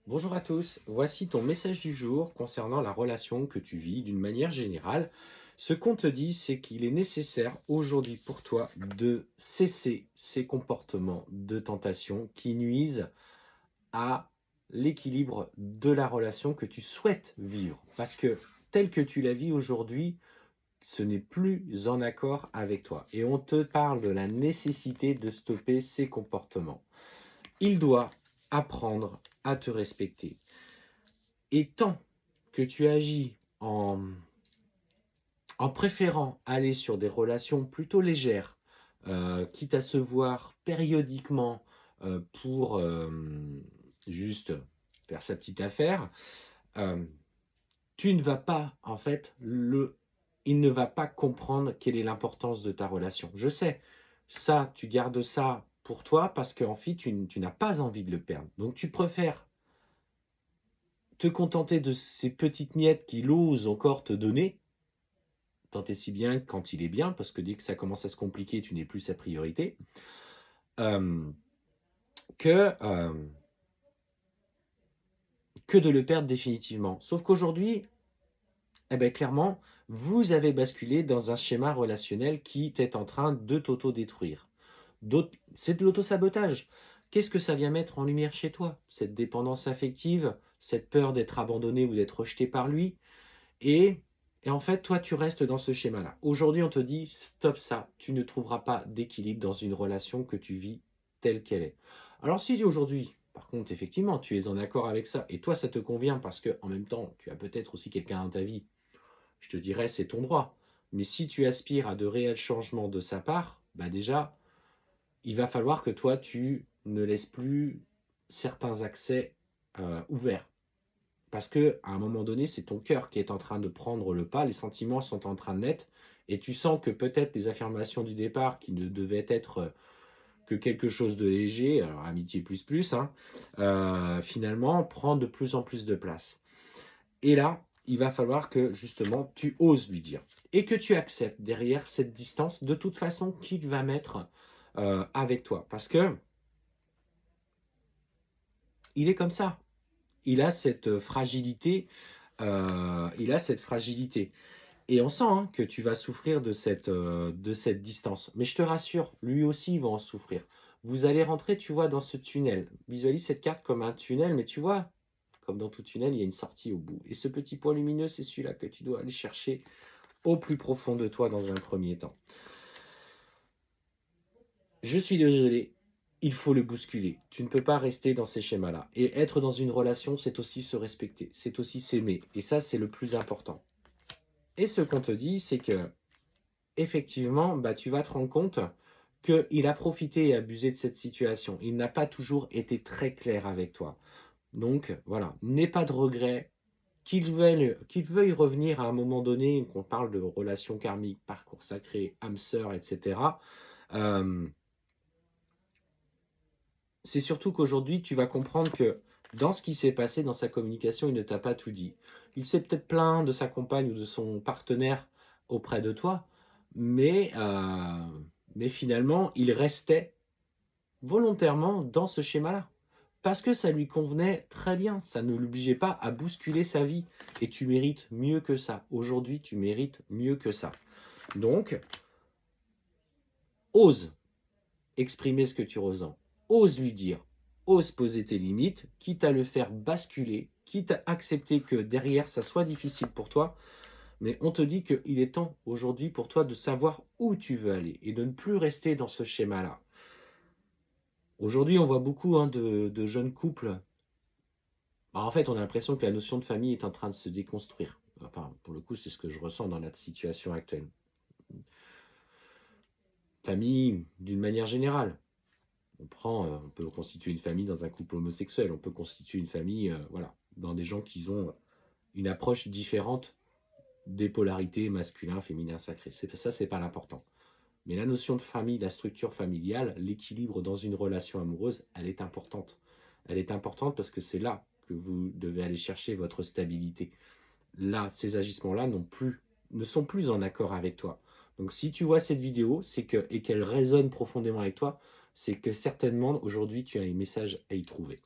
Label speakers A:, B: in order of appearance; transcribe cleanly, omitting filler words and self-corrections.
A: Bonjour à tous, voici ton message du jour concernant la relation que tu vis d'une manière générale. Ce qu'on te dit, c'est qu'il est nécessaire aujourd'hui pour toi de cesser ces comportements de tentation qui nuisent à l'équilibre de la relation que tu souhaites vivre. Parce que tel que tu la vis aujourd'hui, ce n'est plus en accord avec toi. Et on te parle de la nécessité de stopper ces comportements. Il doit apprendre à te respecter. Et tant que tu agis en préférant aller sur des relations plutôt légères, quitte à se voir périodiquement pour juste faire sa petite affaire, euh, tu ne vas pas, en fait, il ne va pas comprendre quelle est l'importance de ta relation. Je sais, ça, tu gardes ça pour toi parce qu'en fait, tu n'as pas envie de le perdre. Donc, tu préfères te contenter de ces petites miettes qu'il ose encore te donner, tant et si bien quand il est bien, parce que dès que ça commence à se compliquer, tu n'es plus sa priorité, euh, que, euh, que de le perdre définitivement. Sauf qu'aujourd'hui, eh ben, clairement, vous avez basculé dans un schéma relationnel qui est en train de t'auto-détruire. C'est de l'auto-sabotage. Qu'est-ce que ça vient mettre en lumière chez toi? Cette dépendance affective, cette peur d'être abandonné ou d'être rejeté par lui. Et, et en fait, toi, tu restes dans ce schéma-là. Aujourd'hui, on te dit, stop ça, tu ne trouveras pas d'équilibre dans une relation que tu vis telle qu'elle est. Alors si aujourd'hui, par contre, effectivement, tu es en accord avec ça, et toi, ça te convient parce que en même temps, tu as peut-être aussi quelqu'un dans ta vie, je te dirais, c'est ton droit. Mais si tu aspires à de réels changements de sa part, bah déjà, il va falloir que toi, tu ne laisses plus certains accès ouverts. Parce que à un moment donné, c'est ton cœur qui est en train de prendre le pas, les sentiments sont en train de naître, et tu sens que peut-être les affirmations du départ, qui ne devaient être que quelque chose de léger, alors amitié plus plus, hein, finalement, prend de plus en plus de place. Et là, il va falloir que justement tu oses lui dire et que tu acceptes derrière cette distance de toute façon qu'il va mettre avec toi, parce que il est comme ça. Il a cette fragilité. Il a cette fragilité. Et on sent hein, que tu vas souffrir de cette distance. Mais je te rassure, lui aussi il va en souffrir. Vous allez rentrer, tu vois, dans ce tunnel. Visualise cette carte comme un tunnel, mais tu vois, comme dans tout tunnel, il y a une sortie au bout. Et ce petit point lumineux, c'est celui-là que tu dois aller chercher au plus profond de toi dans un premier temps. Je suis désolé, il faut le bousculer. Tu ne peux pas rester dans ces schémas-là. Et être dans une relation, c'est aussi se respecter, c'est aussi s'aimer. Et ça, c'est le plus important. Et ce qu'on te dit, c'est que effectivement, bah, tu vas te rendre compte qu'il a profité et abusé de cette situation. Il n'a pas toujours été très clair avec toi. Donc voilà, n'aie pas de regrets. Qu'il veuille revenir à un moment donné, qu'on parle de relations karmiques, parcours sacré, âme sœur, etc. euh, c'est surtout qu'aujourd'hui, tu vas comprendre que dans ce qui s'est passé dans sa communication, il ne t'a pas tout dit. Il s'est peut-être plaint de sa compagne ou de son partenaire auprès de toi, mais, euh, mais finalement, il restait volontairement dans ce schéma-là. Parce que ça lui convenait très bien, ça ne l'obligeait pas à bousculer sa vie. Et tu mérites mieux que ça. Aujourd'hui, tu mérites mieux que ça. Donc, ose exprimer ce que tu ressens. Ose lui dire, ose poser tes limites, quitte à le faire basculer, quitte à accepter que derrière ça soit difficile pour toi, mais on te dit qu'il est temps aujourd'hui pour toi de savoir où tu veux aller et de ne plus rester dans ce schéma-là. Aujourd'hui, on voit beaucoup hein, de jeunes couples. Bah, en fait, on a l'impression que la notion de famille est en train de se déconstruire. Enfin, pour le coup, c'est ce que je ressens dans notre situation actuelle. Famille, d'une manière générale. On peut constituer une famille dans un couple homosexuel, on peut constituer une famille, voilà, dans des gens qui ont une approche différente des polarités masculin, féminin, sacré. Ça, c'est pas l'important. Mais la notion de famille, la structure familiale, l'équilibre dans une relation amoureuse, elle est importante. Elle est importante parce que c'est là que vous devez aller chercher votre stabilité. Là, ces agissements-là ne sont plus en accord avec toi. Donc si tu vois cette vidéo et qu'elle résonne profondément avec toi, c'est que certainement aujourd'hui tu as un message à y trouver.